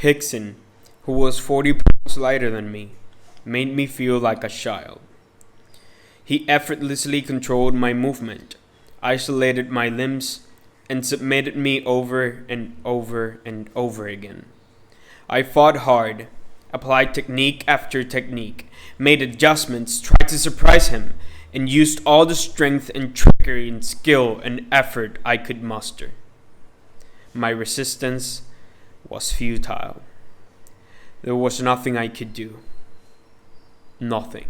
Rickson, who was 40 pounds lighter than me, made me feel like a child. He effortlessly controlled my movement, isolated my limbs, and submitted me over and over and over again. I fought hard, applied technique after technique, made adjustments, tried to surprise him, and used all the strength and trickery and skill and effort I could muster. My resistance was futile. There was nothing I could do. Nothing.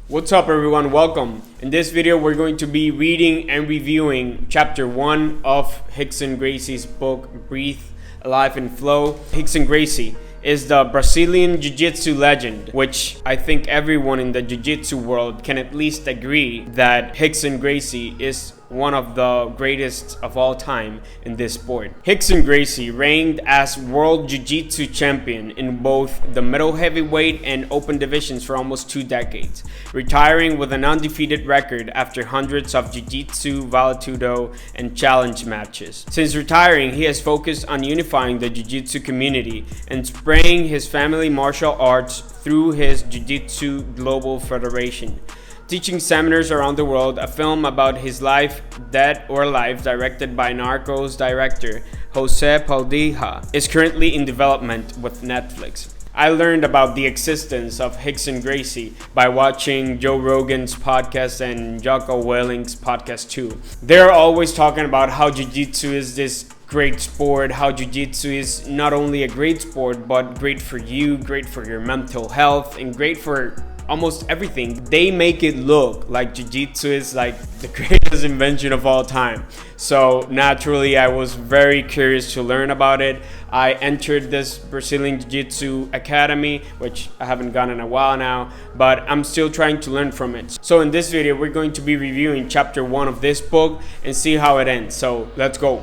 What's up everyone, welcome. In this video we're going to be reading and reviewing chapter 1 of Rickson Gracie's book Breathe, Alive and Flow. Rickson Gracie is the Brazilian Jiu Jitsu legend, which I think everyone in the Jiu Jitsu world can at least agree that Rickson Gracie is one of the greatest of all time in this sport. Rickson Gracie reigned as World Jiu Jitsu champion in both the middle heavyweight and open divisions for almost 2 decades, retiring with an undefeated record after hundreds of Jiu Jitsu, Vale-Tudo, and challenge matches. Since retiring, he has focused on unifying the Jiu Jitsu community and spreading his family martial arts through his Jiu Jitsu Global Federation. Teaching seminars around the world, a film about his life, Dead or Alive, directed by Narcos director Jose Padilla, is currently in development with Netflix. I learned about the existence of Rickson Gracie by watching Joe Rogan's podcast and Jocko Willink's podcast too. They're always talking about how Jiu-Jitsu is this great sport, how Jiu-Jitsu is not only a great sport, but great for you, great for your mental health, and great for almost everything. They make it look like Jiu-Jitsu is like the greatest invention of all time. So naturally, I was very curious to learn about it. I entered this Brazilian Jiu-Jitsu Academy, which I haven't gone in a while now, but I'm still trying to learn from it. So in this video, we're going to be reviewing chapter 1 of this book and see how it ends. So let's go.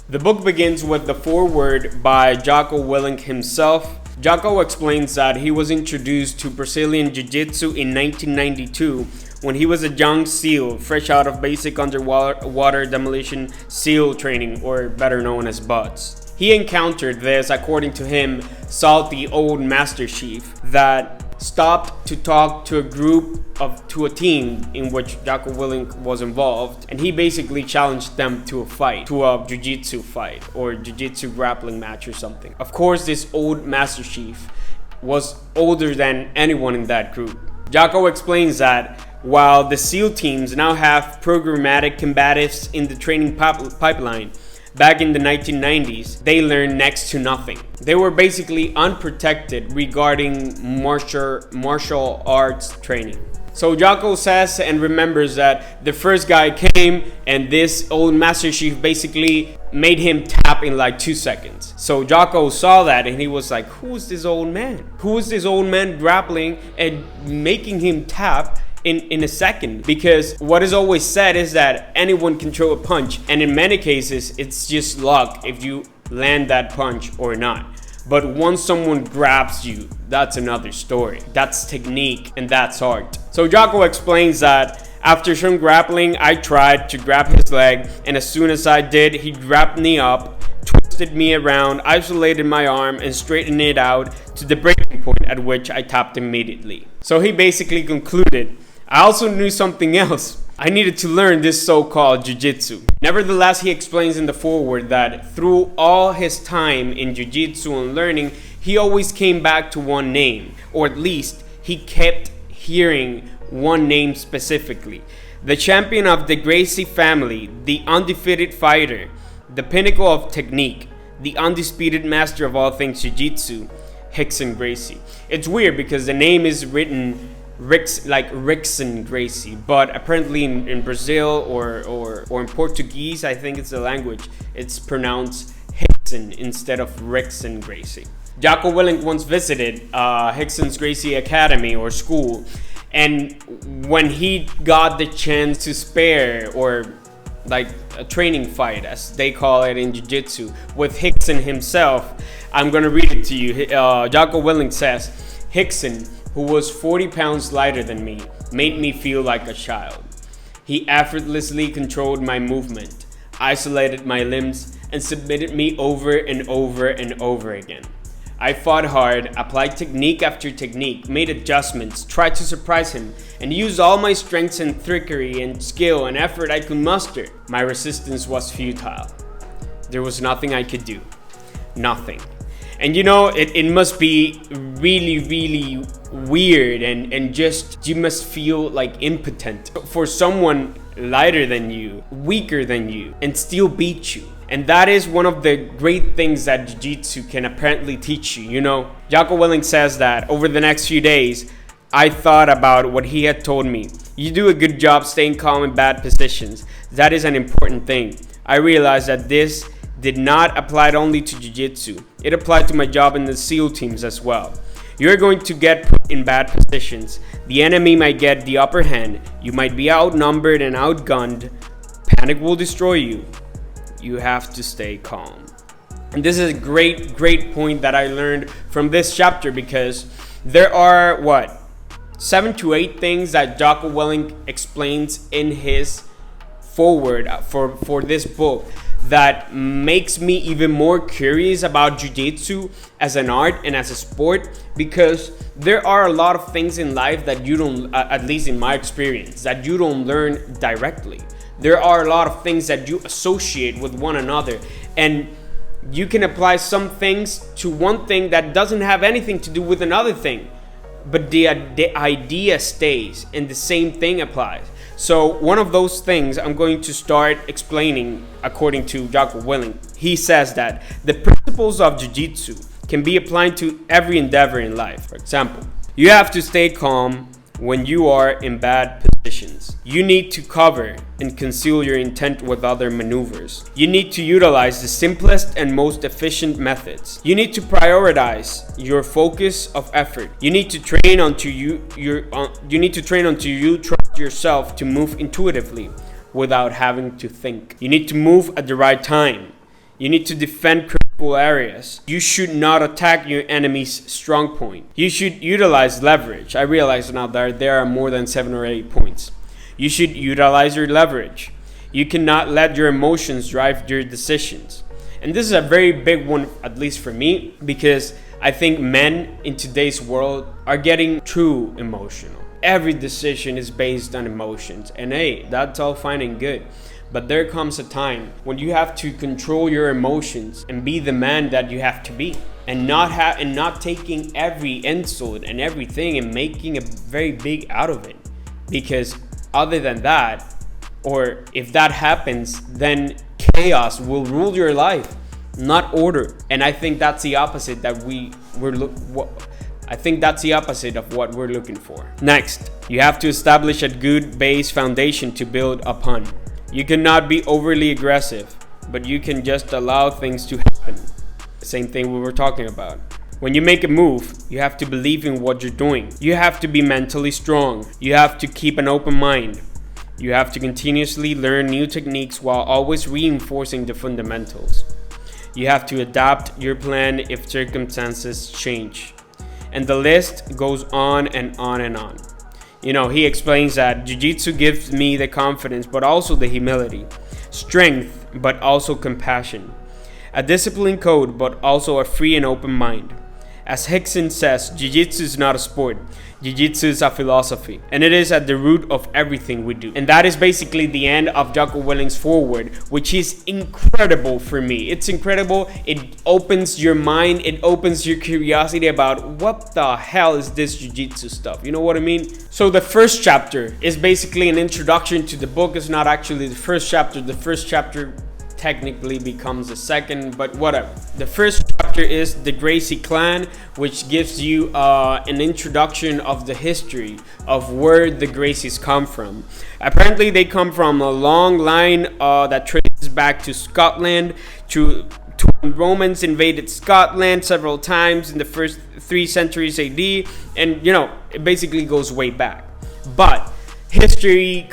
The book begins with the foreword by Jocko Willink himself. Jocko explains that he was introduced to Brazilian Jiu Jitsu in 1992 when he was a young SEAL, fresh out of basic underwater demolition SEAL training, or better known as BUDS. He encountered this, according to him, salty old Master Chief that stopped to talk to a team in which Jocko Willink was involved, and he basically challenged them to a fight, to a jiu-jitsu fight or jiu-jitsu grappling match or something. Of course, this old Master Chief was older than anyone in that group. Jocko explains that while the SEAL teams now have programmatic combatives in the training pipeline, back in the 1990s, they learned next to nothing. They were basically unprotected regarding martial arts training. So Jocko says and remembers that the first guy came and this old Master Chief basically made him tap in like 2 seconds. So Jocko saw that and he was like, who's this old man? Who is this old man grappling and making him tap in a second? Because what is always said is that anyone can throw a punch, and in many cases it's just luck if you land that punch or not. But once someone grabs you, that's another story. That's technique and that's art. So Jocko explains that after some grappling, I tried to grab his leg, and as soon as I did, he grabbed me up, twisted me around, isolated my arm, and straightened it out to the breaking point at which I tapped immediately. So he basically concluded, I also knew something else. I needed to learn this so-called jiu-jitsu. Nevertheless, he explains in the foreword that through all his time in jiu-jitsu and learning, he always came back to one name, or at least he kept hearing one name specifically. The champion of the Gracie family, the undefeated fighter, the pinnacle of technique, the undisputed master of all things jiu-jitsu, Rickson Gracie. It's weird because the name is written like Rickson Gracie, but apparently in Brazil or in Portuguese, I think it's the language, it's pronounced Rickson instead of Rickson Gracie. Jocko Willink once visited Rickson Gracie Academy or school, and when he got the chance to spar, or like a training fight as they call it in Jiu-Jitsu, with Rickson himself, I'm gonna read it to you. Jocko Willink says, Rickson, who was 40 pounds lighter than me, made me feel like a child. He effortlessly controlled my movement, isolated my limbs, and submitted me over and over and over again. I fought hard, applied technique after technique, made adjustments, tried to surprise him, and used all my strengths and trickery and skill and effort I could muster. My resistance was futile. There was nothing I could do. Nothing. And you know, it must be really weird and just you must feel like impotent for someone lighter than you, weaker than you, and still beat you. And that is one of the great things that Jiu-Jitsu can apparently teach you. You know, Jocko Willink says that over the next few days, I thought about what he had told me. You do a good job staying calm in bad positions. That is an important thing. I realized that this did not apply only to Jiu-Jitsu. It applied to my job in the SEAL teams as well. You're going to get put in bad positions. The enemy might get the upper hand. You might be outnumbered and outgunned. Panic will destroy you. You have to stay calm. And this is a great point that I learned from this chapter, because there are 7 to 8 things that Jocko Willink explains in his foreword for this book that makes me even more curious about jiu-jitsu as an art and as a sport, because there are a lot of things in life that you don't, at least in my experience, that you don't learn directly. There are a lot of things that you associate with one another, and you can apply some things to one thing that doesn't have anything to do with another thing, but the idea stays and the same thing applies. So one of those things I'm going to start explaining according to Jocko Willink. He says that the principles of jiu-jitsu can be applied to every endeavor in life. For example, you have to stay calm when you are in bad positions. You need to cover and conceal your intent with other maneuvers. You need to utilize the simplest and most efficient methods. You need to prioritize your focus of effort. You need to train until you trust yourself to move intuitively without having to think. You need to move at the right time. You need to defend critical areas. You should not attack your enemy's strong point. You should utilize leverage. I realize now that there are more than 7 or 8 points. You should utilize your leverage. You cannot let your emotions drive your decisions. And this is a very big one, at least for me, because I think men in today's world are getting too emotional. Every decision is based on emotions. And hey, that's all fine and good. But there comes a time when you have to control your emotions and be the man that you have to be, and not taking every insult and everything and making a very big out of it. Because other than that, or if that happens, then chaos will rule your life, not order. And I think that's the opposite that that's the opposite of what we're looking for. Next, you have to establish a good base foundation to build upon. You cannot be overly aggressive, but you can just allow things to happen. The same thing we were talking about. When you make a move, you have to believe in what you're doing. You have to be mentally strong. You have to keep an open mind. You have to continuously learn new techniques while always reinforcing the fundamentals. You have to adapt your plan if circumstances change. And the list goes on and on and on. You know, he explains that jiu-jitsu gives me the confidence, but also the humility, strength, but also compassion, a disciplined code, but also a free and open mind. As Rickson says, jiu-jitsu is not a sport. Jiu-jitsu is a philosophy, and it is at the root of everything we do. And that is basically the end of Jocko Willink's foreword, which is incredible for me. It's incredible. It opens your mind. It opens your curiosity about what the hell is this jiu-jitsu stuff. You know what I mean? So the first chapter is basically an introduction to the book. It's not actually the first chapter. The first chapter technically becomes the second, but whatever. The first chapter is the Gracie clan, which gives you an introduction of the history of where the Gracies come from. Apparently they come from a long line that traces back to Scotland, to when Romans invaded Scotland several times in the first 3 centuries AD, and you know, it basically goes way back. But history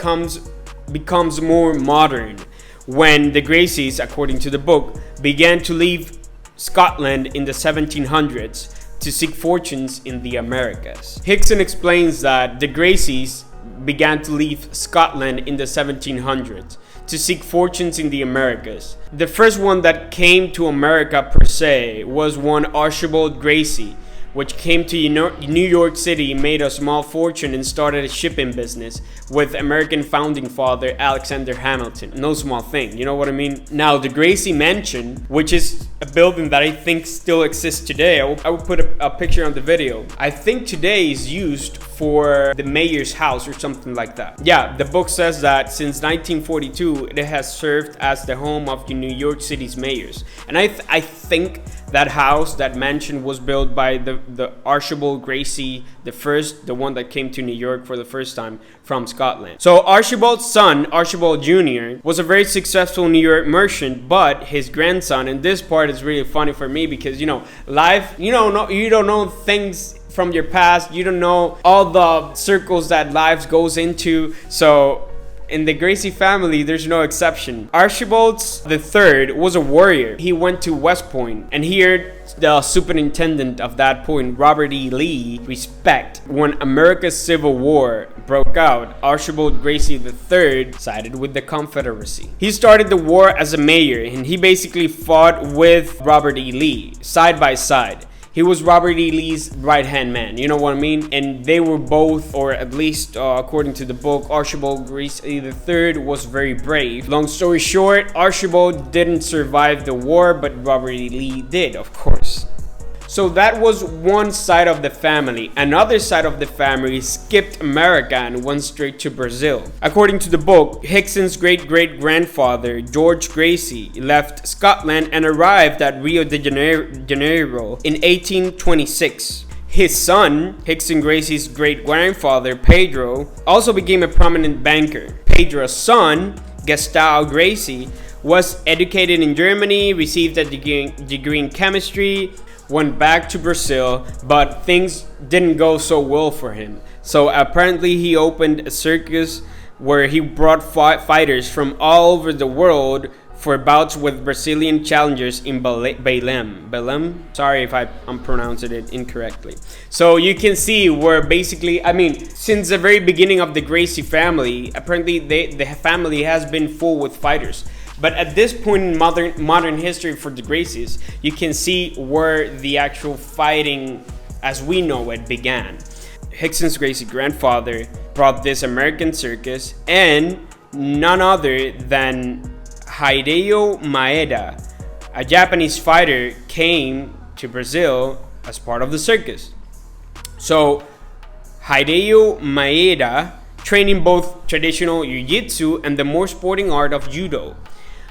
becomes more modern when the Gracies, according to the book, began to leave Scotland in the 1700s to seek fortunes in the Americas. Rickson explains that the Gracies began to leave Scotland in the 1700s to seek fortunes in the Americas. The first one that came to America per se was one Archibald Gracie, which came to New York City, made a small fortune, and started a shipping business with American founding father Alexander Hamilton. No small thing, you know what I mean? Now, the Gracie Mansion, which is a building that I think still exists today, I will put a picture on the video. I think today is used for the mayor's house or something like that. Yeah, the book says that since 1942, it has served as the home of the New York City's mayors. And I think that house, that mansion, was built by the Archibald Gracie, the one that came to New York for the first time from Scotland. So Archibald's son, Archibald Jr., was a very successful New York merchant, but his grandson, and this part is really funny for me because, life, you don't know things from your past, you don't know all the circles that life goes into. So in the Gracie family, there's no exception. Archibald III was a warrior. He went to West Point, and here the superintendent of that point, Robert E. Lee, respect. When America's Civil War broke out, Archibald Gracie III sided with the Confederacy. He started the war as a mayor, and he basically fought with Robert E. Lee side by side. He was Robert E. Lee's right-hand man, you know what I mean? And they were both, or at least according to the book, Archibald Gracie III was very brave. Long story short, Archibald didn't survive the war, but Robert E. Lee did, of course. So that was one side of the family. Another side of the family skipped America and went straight to Brazil. According to the book, Rickson's great-great-grandfather, George Gracie, left Scotland and arrived at Rio de Janeiro in 1826. His son, Rickson Gracie's great-grandfather, Pedro, also became a prominent banker. Pedro's son, Gustavo Gracie, was educated in Germany, received a degree in chemistry, went back to Brazil, but things didn't go so well for him. So apparently he opened a circus where he brought fighters from all over the world for bouts with Brazilian challengers in Belém. Sorry if I'm pronouncing it incorrectly. So you can see where basically, since the very beginning of the Gracie family, apparently the family has been full with fighters. But at this point in modern history for the Gracies, you can see where the actual fighting as we know it began. Rickson's Gracie grandfather brought this American circus, and none other than Helio Maeda, a Japanese fighter, came to Brazil as part of the circus. So Helio Maeda trained in both traditional jiu-jitsu and the more sporting art of judo.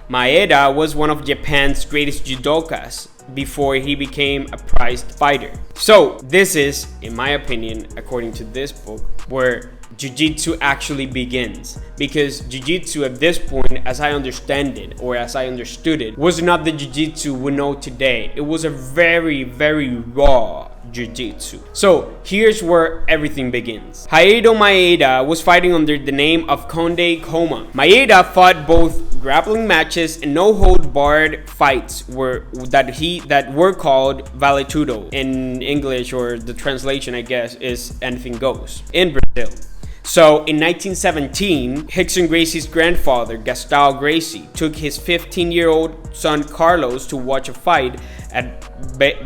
Maeda was one of Japan's greatest judokas before he became a prized fighter. So this is, in my opinion, according to this book, where Jiu-Jitsu actually begins. Because Jiu-Jitsu at this point, as I understand it, or as I understood it, was not the Jiu-Jitsu we know today. It was a very, very raw Jiu-Jitsu. So here's where everything begins. Helio Maeda was fighting under the name of Conde Koma. Maeda fought both grappling matches and no-hold-barred fights that were called vale tudo in English, or the translation I guess is anything goes, in Brazil. So in 1917, Rickson Gracie's grandfather, Gustavo Gracie, took his 15-year-old son Carlos to watch a fight at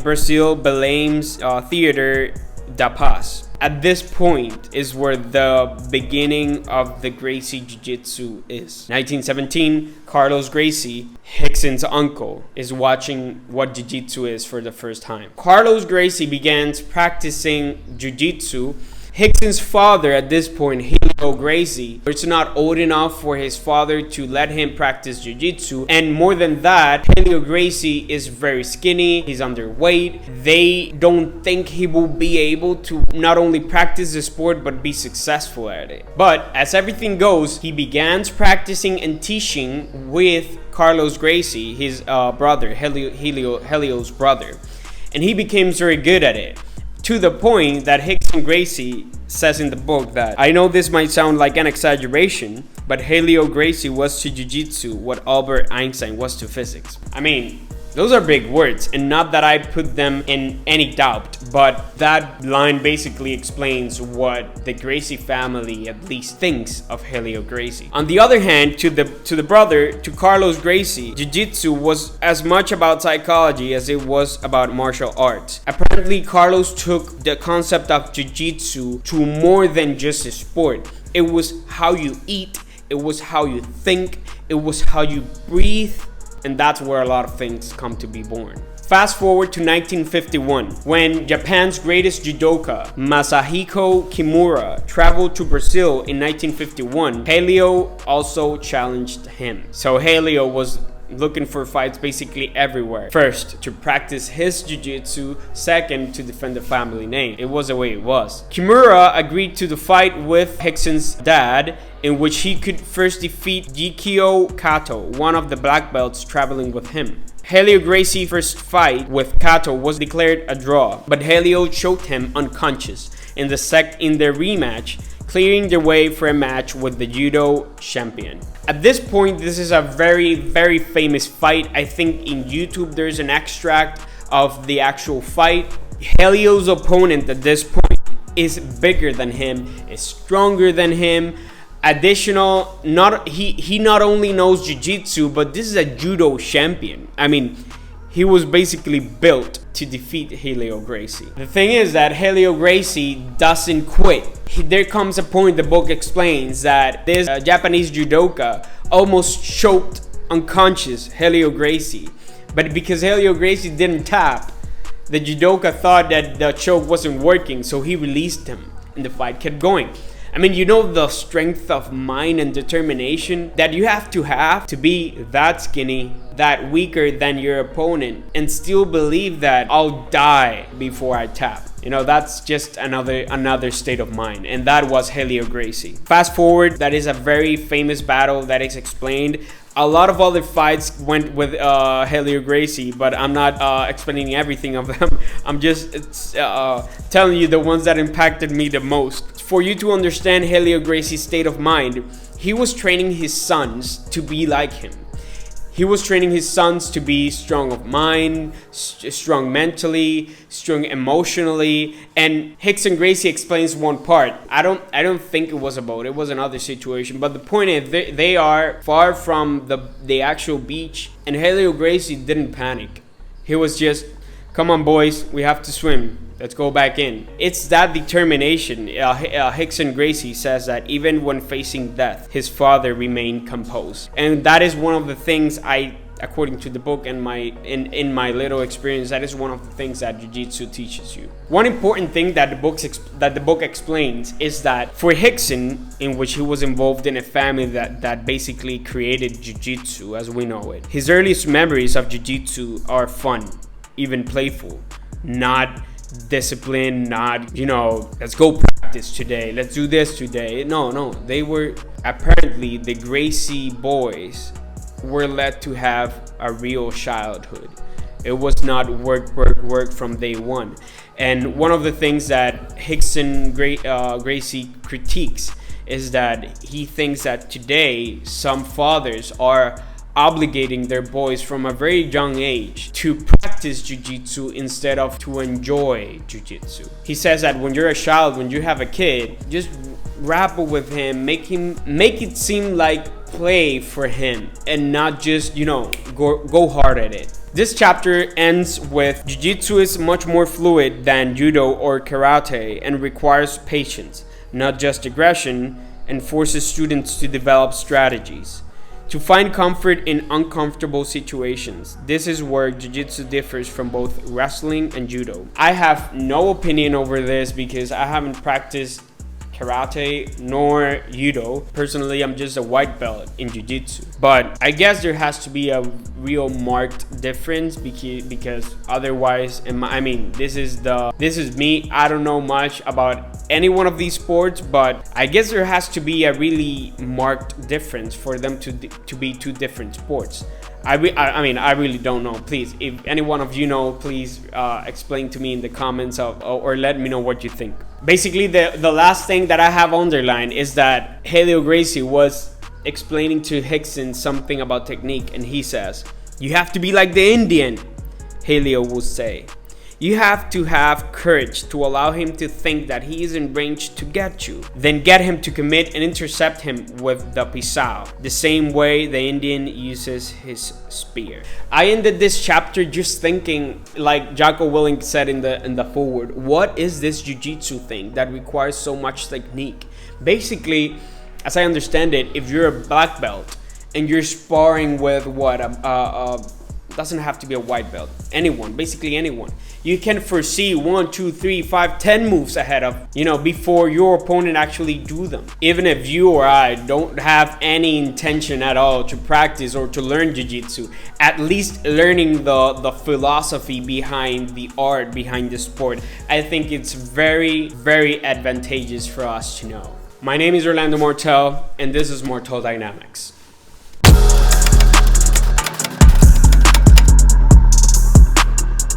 Brazil Belém's Theater da Paz. At this point is where the beginning of the Gracie Jiu-Jitsu is. 1917, Carlos Gracie, Rickson's uncle, is watching what Jiu-Jitsu is for the first time. Carlos Gracie begins practicing Jiu-Jitsu. Rickson's father at this point, Helio Gracie, was not old enough for his father to let him practice Jiu-Jitsu. And more than that, Helio Gracie is very skinny, he's underweight. They don't think he will be able to not only practice the sport, but be successful at it. But as everything goes, he begins practicing and teaching with Carlos Gracie, his brother, Helio's brother. And he becomes very good at it. To the point that Rickson Gracie says in the book that, I know this might sound like an exaggeration, but Helio Gracie was to Jiu-Jitsu what Albert Einstein was to physics. Those are big words, and not that I put them in any doubt, but that line basically explains what the Gracie family at least thinks of Helio Gracie. On the other hand, to the brother, to Carlos Gracie, Jiu-Jitsu was as much about psychology as it was about martial arts. Apparently, Carlos took the concept of Jiu-Jitsu to more than just a sport. It was how you eat, it was how you think, it was how you breathe, and that's where a lot of things come to be born. Fast forward to 1951, when Japan's greatest judoka, Masahiko Kimura, traveled to Brazil in 1951. Helio also challenged him. So Helio was looking for fights basically everywhere. First, to practice his jiu-jitsu. Second, to defend the family name. It was the way it was. Kimura agreed to the fight with Rickson's dad, in which he could first defeat Jikio Kato, one of the black belts traveling with him. Helio Gracie's first fight with Kato was declared a draw, but Helio choked him unconscious in their rematch, clearing the way for a match with the judo champion. At this point, this is a very, very famous fight. I think in YouTube there's an extract of the actual fight. Helio's opponent at this point is bigger than him, is stronger than him. Additional, he not only knows jiu-jitsu, but this is a judo champion. I mean, he was basically built to defeat Helio Gracie. The thing is that Helio Gracie doesn't quit. There comes a point the book explains that this Japanese judoka almost choked unconscious Helio Gracie. But because Helio Gracie didn't tap, the judoka thought that the choke wasn't working, so he released him and the fight kept going. I mean, you know the strength of mind and determination that you have to be that skinny, that weaker than your opponent, and still believe that I'll die before I tap. You know, that's just another state of mind, and that was Helio Gracie. Fast forward, that is a very famous battle that is explained. A lot of other fights went with Helio Gracie, but I'm not explaining everything of them. I'm just telling you the ones that impacted me the most. For you to understand Helio Gracie's state of mind, he was training his sons to be like him. He was training his sons to be strong of mind, strong mentally, strong emotionally. And Rickson Gracie explains one part. I don't think it was a boat. It was another situation. But the point is, they are far from the actual beach. And Helio Gracie didn't panic. He was just, come on boys, we have to swim. Let's go back in. It's that determination. Rickson Gracie says that even when facing death, his father remained composed. And that is one of the things according to the book and in my little experience, that is one of the things that Jiu-Jitsu teaches you. One important thing that the book explains is that for Rickson, in which he was involved in a family that basically created Jiu-Jitsu as we know it, his earliest memories of Jiu-Jitsu are fun, even playful, not discipline, not, let's go practice today, let's do this today. No, they were, apparently the Gracie boys were led to have a real childhood. It was not work from day one. And one of the things that Rickson Gracie critiques is that he thinks that today some fathers are obligating their boys from a very young age to practice jiu-jitsu instead of to enjoy jiu-jitsu. He says that when you're a child, when you have a kid, just grapple with him, make it seem like play for him and not just, go hard at it. This chapter ends with jiu-jitsu is much more fluid than judo or karate and requires patience, not just aggression, and forces students to develop strategies to find comfort in uncomfortable situations. This is where jiu-jitsu differs from both wrestling and judo. I have no opinion over this because I haven't practiced karate nor judo. Personally, I'm just a white belt in jiu-jitsu. But I guess there has to be a real marked difference because otherwise, this is me. I don't know much about any one of these sports, but I guess there has to be a really marked difference for them to be two different sports. I really don't know. Please, if any one of you know, please explain to me in the comments or let me know what you think. Basically, the last thing that I have underlined is that Helio Gracie was explaining to Rickson something about technique, and he says, You have to be like the Indian, Helio will say. You have to have courage to allow him to think that he is in range to get you. Then get him to commit and intercept him with the pisao, the same way the Indian uses his spear. I ended this chapter just thinking, like Jocko Willink said in the foreword, what is this jiu-jitsu thing that requires so much technique? Basically, as I understand it, if you're a black belt and you're sparring with doesn't have to be a white belt, anyone, basically anyone, you can foresee 1, 2, 3, 5, 10 moves ahead of, before your opponent actually do them. Even if you or I don't have any intention at all to practice or to learn jiu-jitsu, at least learning the philosophy behind the art, behind the sport, I think it's very, very advantageous for us to know. My name is Orlando Mortel, and this is Mortel Dynamics.